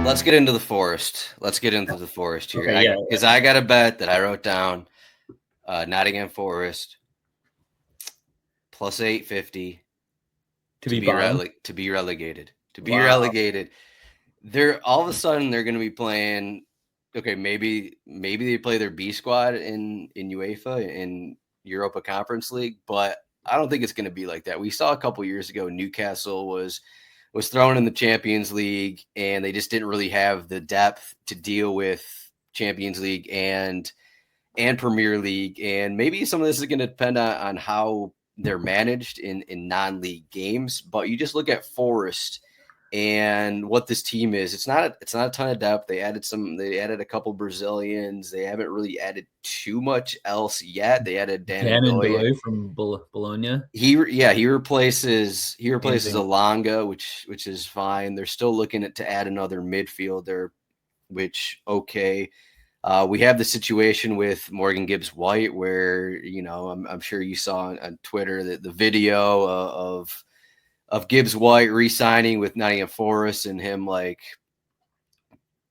Let's get into the Forest. Let's get into the Forest here. Okay, Because I got a bet that I wrote down. Nottingham Forest plus 850 to be relegated. Wow. Relegated. They're all of a sudden they're going to be playing. Okay, maybe they play their B squad in UEFA in Europa Conference League, but I don't think it's going to be like that. We saw a couple years ago Newcastle was thrown in the Champions League, and they just didn't really have the depth to deal with Champions League and Premier League. And maybe some of this is going to depend on how they're managed in non-league games. But you just look at Forest and what this team is. It's not a ton of depth. They added a couple Brazilians. They haven't really added too much else yet. They added Dan Ndoye from Bologna. He replaces Alanga, which is fine. They're still looking to add another midfielder, which okay. We have the situation with Morgan Gibbs-White where, I'm sure you saw on Twitter that the video of Gibbs-White re-signing with Nottingham Forest and him like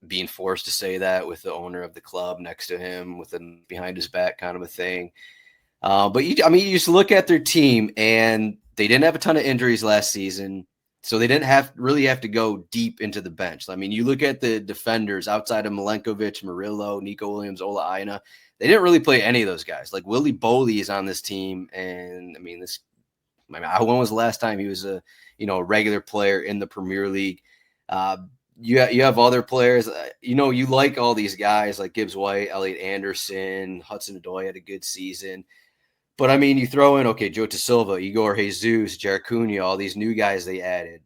being forced to say that with the owner of the club next to him with him behind his back kind of a thing. But you just look at their team and they didn't have a ton of injuries last season. So they didn't really have to go deep into the bench. I mean, you look at the defenders outside of Milenkovic, Murillo, Nico Williams, Ola Aina. They didn't really play any of those guys. Like Willy Boley is on this team. And when was the last time he was a regular player in the Premier League? You have other players, you like all these guys like Gibbs-White, Elliot Anderson, Hudson-Odoi had a good season. But, you throw in, Jota Silva, Igor Jesus, Jared Cunha, all these new guys they added.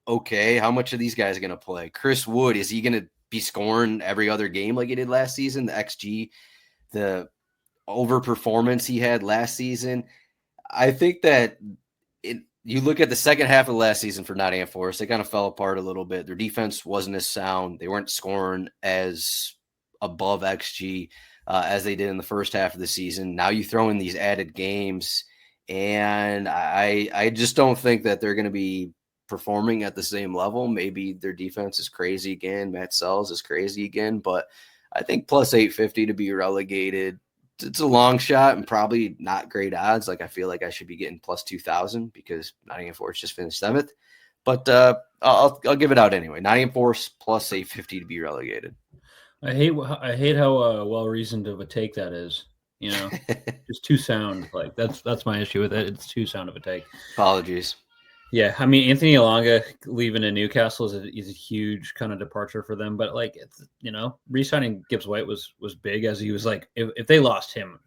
Okay, how much are these guys going to play? Chris Wood, is he going to be scoring every other game like he did last season? The XG, the overperformance he had last season. I think that you look at the second half of last season for Nottingham Forest, they kind of fell apart a little bit. Their defense wasn't as sound. They weren't scoring as above XG as they did in the first half of the season. Now you throw in these added games, and I just don't think that they're going to be performing at the same level. Maybe their defense is crazy again. Matt Sells is crazy again, but I think plus 850 to be relegated. It's a long shot and probably not great odds. Like I feel like I should be getting plus 2,000 because Nottingham Forest just finished 7th. But I'll give it out anyway. Nottingham Forest plus 850 to be relegated. I hate how well reasoned of a take that is. Just too sound. Like that's my issue with it. It's too sound of a take. Apologies. Yeah, Anthony Alanga leaving to Newcastle is a huge kind of departure for them. But like, re-signing Gibbs-White was big, as he was like, if they lost him,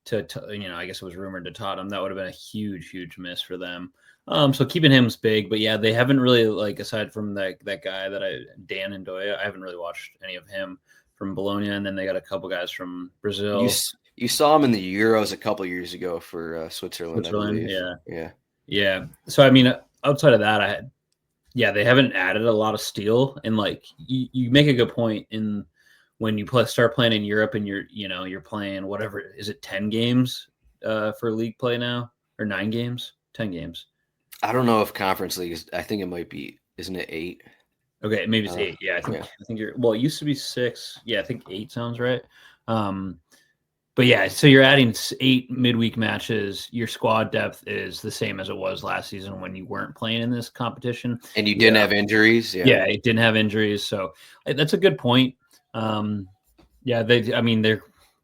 to I guess it was rumored to Tottenham, that would have been a huge miss for them. So keeping him is big, but yeah, they haven't really, like, aside from that guy Dan Ndoye, I haven't really watched any of him from Bologna, and then they got a couple guys from Brazil. You saw him in the Euros a couple years ago for Switzerland, I believe. Yeah. So outside of that, they haven't added a lot of steel, and like you make a good point in when you start playing in Europe and you're playing whatever, is it 10 games for league play now, or 9 games, 10 games? I don't know if Conference League is. I think it might be. Isn't it 8? Okay, maybe it's 8. Yeah, I think you're. Well, it used to be 6. Yeah, I think 8 sounds right. But yeah, so you're adding 8 midweek matches. Your squad depth is the same as it was last season when you weren't playing in this competition, and you didn't have injuries. Yeah, it didn't have injuries. So that's a good point.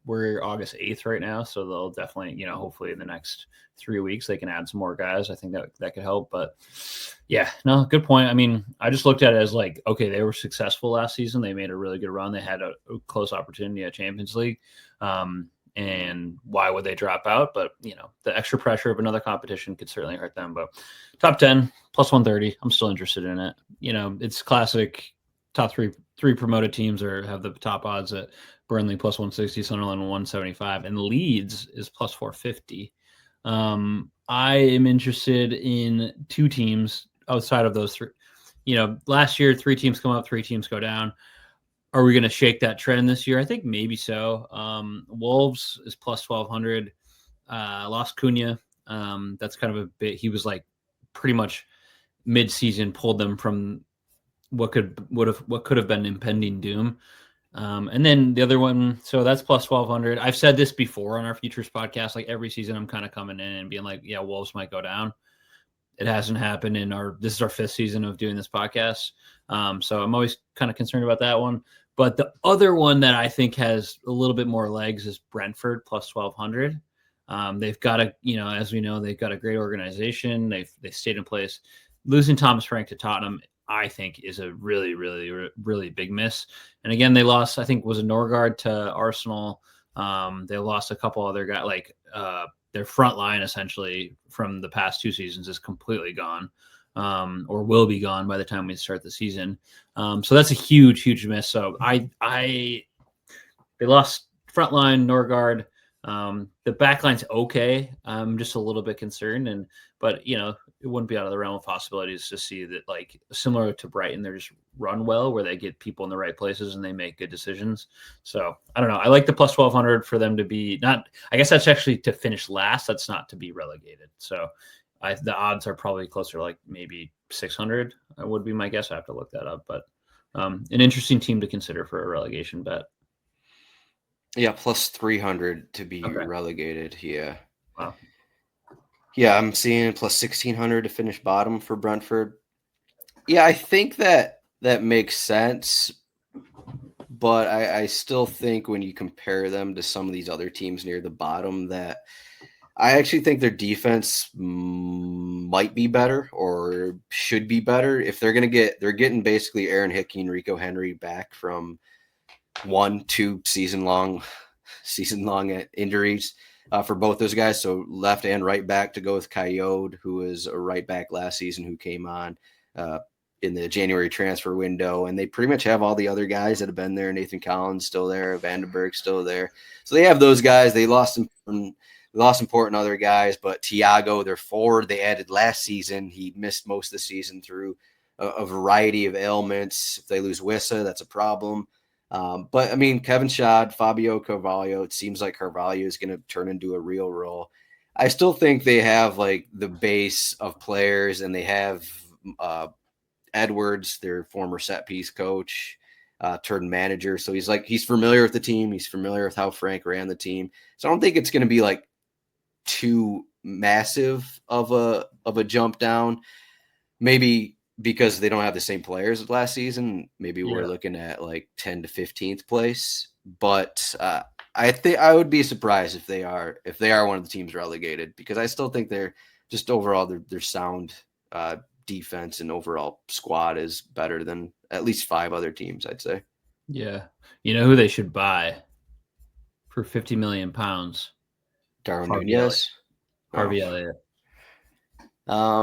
We're August 8th right now, so they'll definitely, hopefully in the next 3 weeks they can add some more guys. I think that could help. But yeah, no, good point. I just looked at it as like, okay, they were successful last season. They made a really good run. They had a close opportunity at Champions League. And why would they drop out? But, the extra pressure of another competition could certainly hurt them. But top 10 plus 130, I'm still interested in it. It's classic. Top three promoted teams have the top odds at Burnley plus 160, Sunderland 175, and Leeds is plus 450. I am interested in 2 teams outside of those 3. Last year 3 teams come up, 3 teams go down. Are we going to shake that trend this year? I think maybe so. Wolves is plus 1,200. Lost Cunha. That's kind of a bit. He was like pretty much mid-season pulled them from what could have been impending doom. And then the other one, so that's plus 1,200. I've said this before on our futures podcast. Like every season, I'm kind of coming in and being like, yeah, Wolves might go down. It hasn't happened this is our 5th season of doing this podcast. So I'm always kind of concerned about that one. But the other one that I think has a little bit more legs is Brentford plus 1,200. They've got as we know, they've got a great organization. They stayed in place. Losing Thomas Frank to Tottenham, I think, is a really, really, really big miss. And again, they lost, I think, was a Norgard to Arsenal. They lost a couple other guys, like their front line essentially from the past 2 seasons is completely gone, or will be gone by the time we start the season. So that's a huge, huge miss. So they lost front line, Norgard. The back line's okay. I'm just a little bit concerned, but it wouldn't be out of the realm of possibilities to see that, like, similar to Brighton, they're just run well, where they get people in the right places and they make good decisions. So I don't know. I like the plus 1,200 for them to be not. I guess that's actually to finish last. That's not to be relegated. So the odds are probably closer to like maybe 600. Would be my guess. I have to look that up, but an interesting team to consider for a relegation bet. Yeah, plus 300 to be relegated. Yeah. Wow. Yeah, I'm seeing plus 1,600 to finish bottom for Brentford. Yeah, I think that makes sense, but I still think when you compare them to some of these other teams near the bottom, that I actually think their defense might be better or should be better. If they're getting basically Aaron Hickey and Rico Henry back from 1-2 season long injuries for both those guys. So left and right back to go with Coyote, who was a right back last season, who came on in the January transfer window. And they pretty much have all the other guys that have been there. Nathan Collins still there, Vandenberg still there. So they have those guys. They lost important other guys, but Thiago, their forward, they added last season. He missed most of the season through a variety of ailments. If they lose Wissa, that's a problem. But I mean, Kevin Schad, Fabio Carvalho, it seems like Carvalho is going to turn into a real role. I still think they have like the base of players, and they have Edwards, their former set piece coach, turned manager. So he's familiar with the team. He's familiar with how Frank ran the team. So I don't think it's going to be like too massive of a jump down. Maybe because they don't have the same players as last season, maybe we're looking at like 10 to 15th place. But I think I would be surprised if they are one of the teams relegated, because I still think they're just overall their sound defense and overall squad is better than at least 5 other teams, I'd say. Yeah, you know who they should buy for £50 million? Darwin Nunez, Harvey Elliott.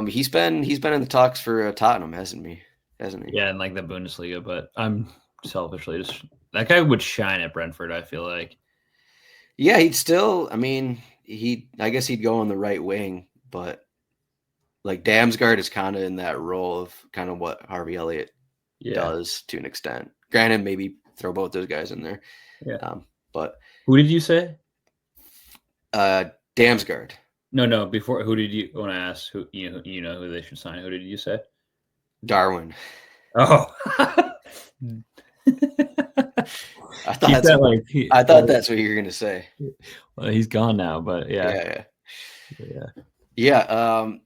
He's been in the talks for Tottenham, hasn't he? Yeah, in like the Bundesliga, but I'm selfishly just that guy would shine at Brentford, I feel like. Yeah, he'd still. I mean, I guess he'd go on the right wing, but like Damsgaard is kind of in that role of kind of what Harvey Elliott does to an extent. Granted, maybe throw both those guys in there. Yeah. But who did you say? Damsgaard. No. Before, who did you want to ask? Who you know who they should sign? Who did you say? Darwin. Oh. I thought that's what you were gonna say. Well, he's gone now, but yeah. I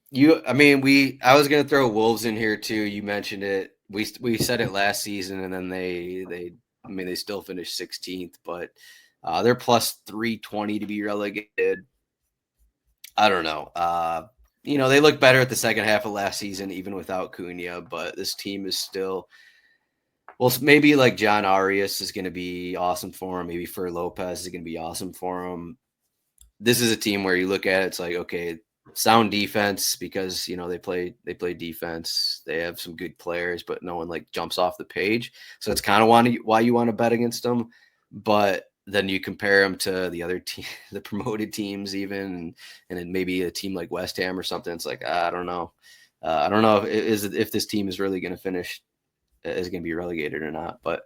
was gonna throw Wolves in here too. You mentioned it. We said it last season, and then they still finished 16th, but they're plus 320 to be relegated. I don't know. They look better at the second half of last season, even without Cunha, but this team is still, well, maybe like John Arias is going to be awesome for him. Maybe Fer Lopez is going to be awesome for him. This is a team where you look at it, it's like, okay, sound defense, because, they play defense. They have some good players, but no one like jumps off the page. So it's kind of why you want to bet against them. But then you compare them to the other team, the promoted teams even, and then maybe a team like West Ham or something. It's like, I don't know. I don't know if this team is really going to finish, is going to be relegated or not. But